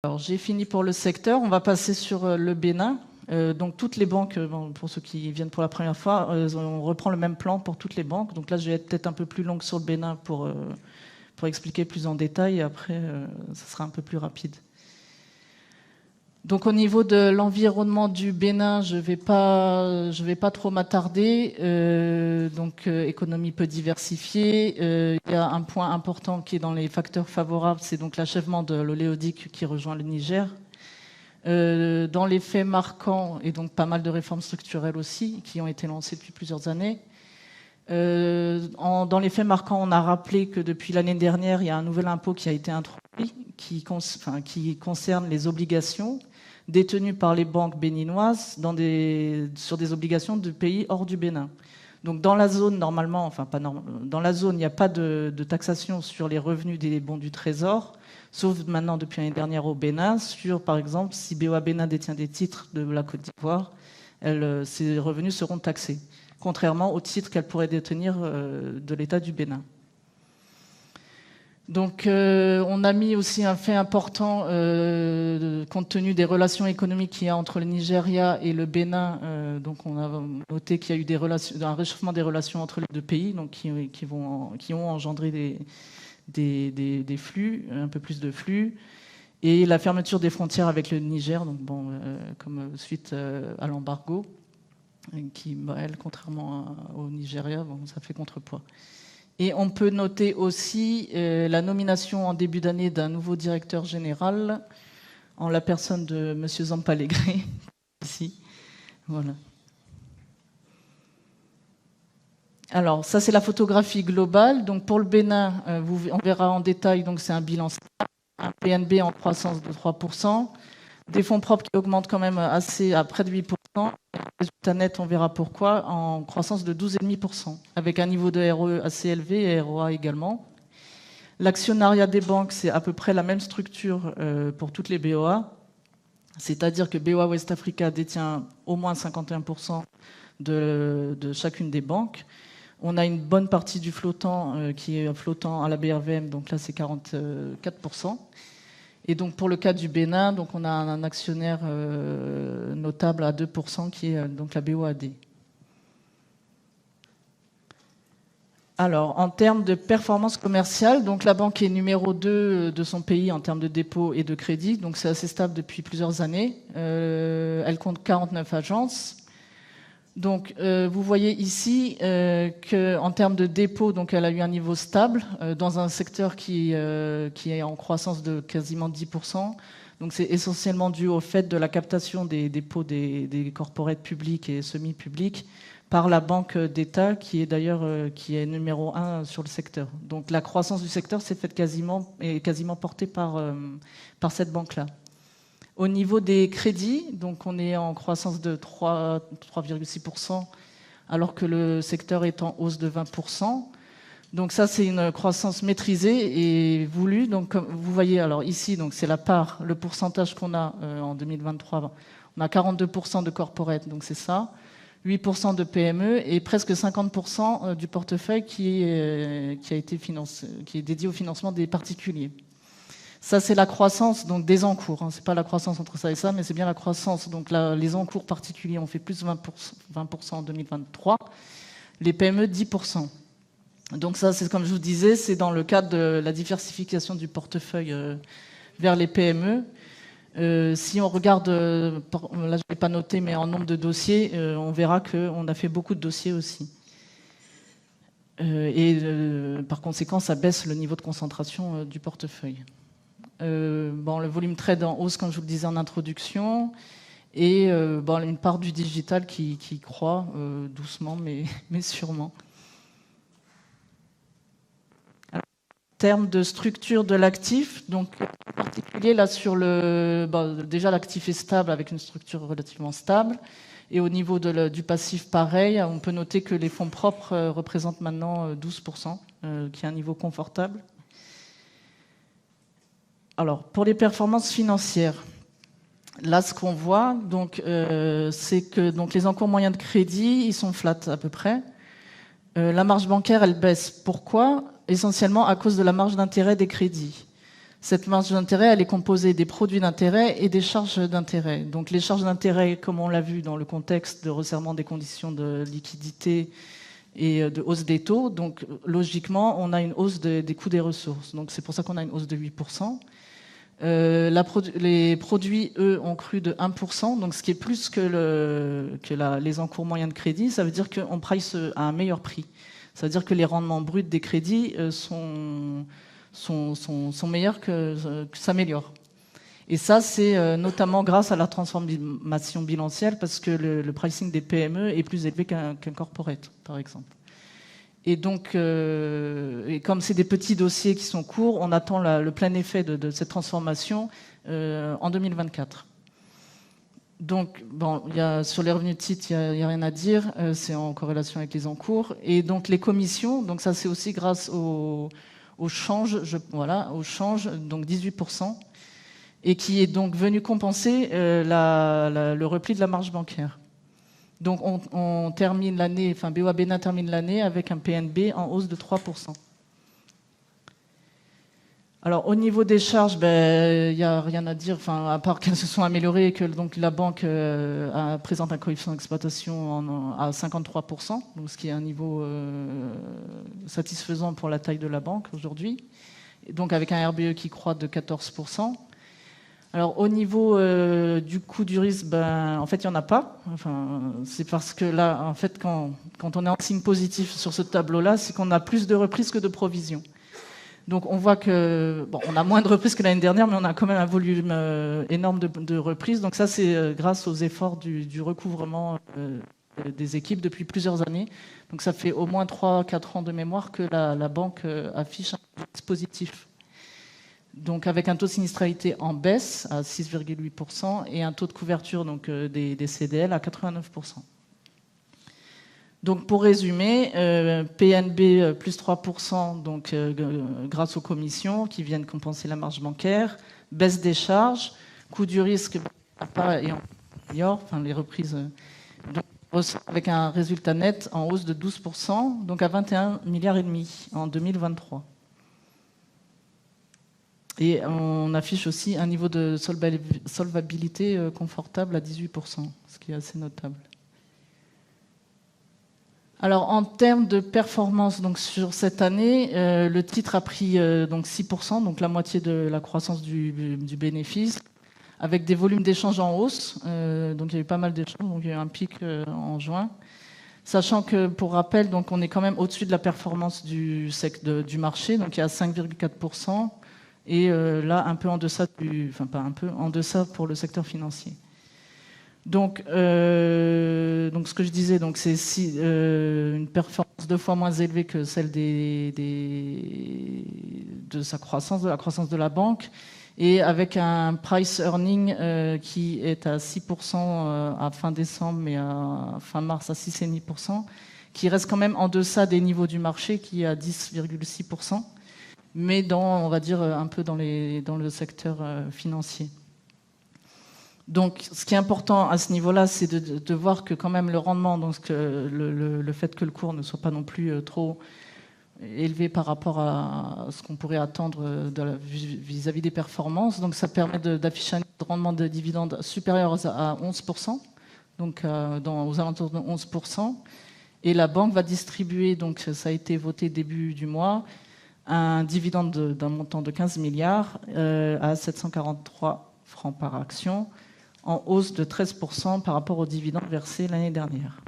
Alors, j'ai fini pour le secteur. On va passer sur le Bénin. Donc, toutes les banques, pour ceux qui viennent pour la première fois, on reprend le même plan pour toutes les banques. Donc là, je vais être peut-être un peu plus longue sur le Bénin pour expliquer plus en détail. Et après, ça sera un peu plus rapide. Donc au niveau de l'environnement du Bénin, je vais pas trop m'attarder. Économie peu diversifiée. Il y a un point important qui est dans les facteurs favorables, c'est donc l'achèvement de l'oléoduc qui rejoint le Niger. Dans les faits marquants, et donc pas mal de réformes structurelles aussi, qui ont été lancées depuis plusieurs années. Dans les faits marquants, on a rappelé que depuis l'année dernière, il y a un nouvel impôt qui a été introduit, qui concerne les obligations détenues par les banques béninoises sur des obligations de pays hors du Bénin. Donc dans la zone, normalement, dans la zone, il n'y a pas de taxation sur les revenus des bons du Trésor, sauf maintenant depuis l'année dernière au Bénin, sur par exemple, si BOA Bénin détient des titres de la Côte d'Ivoire, ces revenus seront taxés, contrairement aux titres qu'elle pourrait détenir de l'État du Bénin. Donc, on a mis aussi un fait important, compte tenu des relations économiques qu'il y a entre le Nigeria et le Bénin. Donc, on a noté qu'il y a eu un réchauffement des relations entre les deux pays, donc qui ont engendré des flux, un peu plus de flux, et la fermeture des frontières avec le Niger, donc comme suite à l'embargo, qui, elle, contrairement au Nigeria, ça fait contrepoids. Et on peut noter aussi la nomination en début d'année d'un nouveau directeur général en la personne de M. Zampallegré, ici. Voilà. Alors, ça, c'est la photographie globale. Donc, pour le Bénin, on verra en détail, donc c'est un bilan stable, un PNB en croissance de 3%, des fonds propres qui augmentent quand même assez à près de 8%, résultat net, on verra pourquoi, en croissance de 12,5%, avec un niveau de ROE assez élevé et ROA également. L'actionnariat des banques, c'est à peu près la même structure pour toutes les BOA, c'est-à-dire que BOA West Africa détient au moins 51% de chacune des banques. On a une bonne partie du flottant qui est flottant à la BRVM, donc là c'est 44%. Et donc pour le cas du Bénin, donc on a un actionnaire notable à 2% qui est donc la BOAD. Alors en termes de performance commerciale, donc la banque est numéro 2 de son pays en termes de dépôt et de crédit, donc c'est assez stable depuis plusieurs années. Elle compte 49 agences. Donc, vous voyez ici qu'en termes de dépôt, donc elle a eu un niveau stable dans un secteur qui est en croissance de quasiment 10%. Donc, c'est essentiellement dû au fait de la captation des dépôts des corporates publics et semi-publics par la Banque d'État, qui est d'ailleurs numéro 1 sur le secteur. Donc, la croissance du secteur s'est faite quasiment portée par cette banque-là. Au niveau des crédits, donc on est en croissance de 3,6%, alors que le secteur est en hausse de 20%. Donc ça, c'est une croissance maîtrisée et voulue. Donc comme vous voyez, alors ici, donc c'est la part, le pourcentage qu'on a en 2023. On a 42% de corporate, donc c'est ça, 8% de PME et presque 50% du portefeuille qui a été financé, qui est dédié au financement des particuliers. Ça, c'est la croissance donc, des encours. Ce n'est pas la croissance entre ça et ça, mais c'est bien la croissance. Donc là, les encours particuliers ont fait plus de 20% en 2023. Les PME, 10%. Donc ça, c'est comme je vous disais, c'est dans le cadre de la diversification du portefeuille vers les PME. Si on regarde, là je ne l'ai pas noté, mais en nombre de dossiers, on verra qu'on a fait beaucoup de dossiers aussi. Par conséquent, ça baisse le niveau de concentration du portefeuille. Le volume trade en hausse, comme je vous le disais en introduction, et une part du digital qui croît doucement, mais sûrement. Alors, en termes de structure de l'actif, donc en particulier là sur déjà l'actif est stable avec une structure relativement stable, et au niveau du passif, pareil, on peut noter que les fonds propres représentent maintenant 12%, qui est un niveau confortable. Alors, pour les performances financières, là, ce qu'on voit, c'est que les encours moyens de crédit, ils sont flat à peu près. La marge bancaire, elle baisse. Pourquoi ? Essentiellement à cause de la marge d'intérêt des crédits. Cette marge d'intérêt, elle est composée des produits d'intérêt et des charges d'intérêt. Donc les charges d'intérêt, comme on l'a vu dans le contexte de resserrement des conditions de liquidité et de hausse des taux, donc logiquement, on a une hausse des coûts des ressources. Donc c'est pour ça qu'on a une hausse de 8%. Les produits, eux, ont cru de 1%, donc ce qui est plus que les encours moyens de crédit. Ça veut dire qu'on price à un meilleur prix. Ça veut dire que les rendements bruts des crédits sont meilleurs que s'améliorent. Et ça, c'est notamment grâce à la transformation bilancielle, parce que le pricing des PME est plus élevé qu'un corporate, par exemple. Et donc, et comme c'est des petits dossiers qui sont courts, on attend le plein effet de cette transformation en 2024. Donc, bon, sur les revenus de titre, il n'y a rien à dire, c'est en corrélation avec les encours. Et donc, les commissions, donc ça, c'est aussi grâce au change, au change, donc 18%, et qui est donc venu compenser le repli de la marge bancaire. Donc on termine l'année, enfin BOA BNA termine l'année avec un PNB en hausse de 3%. Alors au niveau des charges, il n'y a rien à dire, à part qu'elles se sont améliorées et que donc, la banque présente un coefficient d'exploitation à 53%, donc, ce qui est un niveau satisfaisant pour la taille de la banque aujourd'hui, donc avec un RBE qui croît de 14%. Alors au niveau du coût du risque, en fait il n'y en a pas. C'est parce que là, en fait, quand on est en signe positif sur ce tableau-là, c'est qu'on a plus de reprises que de provisions. Donc on voit que, on a moins de reprises que l'année dernière, mais on a quand même un volume énorme de reprises. Donc ça, c'est grâce aux efforts du recouvrement des équipes depuis plusieurs années. Donc ça fait au moins 3-4 ans de mémoire que la banque affiche un risque positif. Donc avec un taux de sinistralité en baisse à 6,8% et un taux de couverture donc, des CDL à 89%. Donc pour résumer, PNB plus 3% donc, grâce aux commissions qui viennent compenser la marge bancaire, baisse des charges, coût du risque et en meilleur, les reprises donc, avec un résultat net en hausse de 12%, donc à 21,5 milliards en 2023. Et on affiche aussi un niveau de solvabilité confortable à 18%, ce qui est assez notable. Alors en termes de performance, donc sur cette année, le titre a pris donc 6%, donc la moitié de la croissance du bénéfice, avec des volumes d'échanges en hausse. Donc il y a eu pas mal d'échanges, donc il y a eu un pic en juin. Sachant que, pour rappel, donc on est quand même au-dessus de la performance du marché, donc il y a 5,4%. Et là, un peu en deçà pas un peu, en deçà pour le secteur financier. Donc ce que je disais, donc c'est une performance 2 fois moins élevée que celle de la croissance de la banque, et avec un price earning qui est à 6% à fin décembre, mais à fin mars à 6,5%, qui reste quand même en deçà des niveaux du marché, qui est à 10,6%. Mais on va dire, un peu dans le secteur financier. Donc, ce qui est important à ce niveau-là, c'est de voir que quand même le rendement, donc le fait que le cours ne soit pas non plus trop élevé par rapport à ce qu'on pourrait attendre vis-à-vis des performances. Donc, ça permet d'afficher un rendement de dividendes supérieur à 11%, donc aux alentours de 11%. Et la banque va distribuer, donc ça a été voté début du mois, un dividende d'un montant de 15 milliards à 743 francs par action, en hausse de 13% par rapport aux dividendes versés l'année dernière.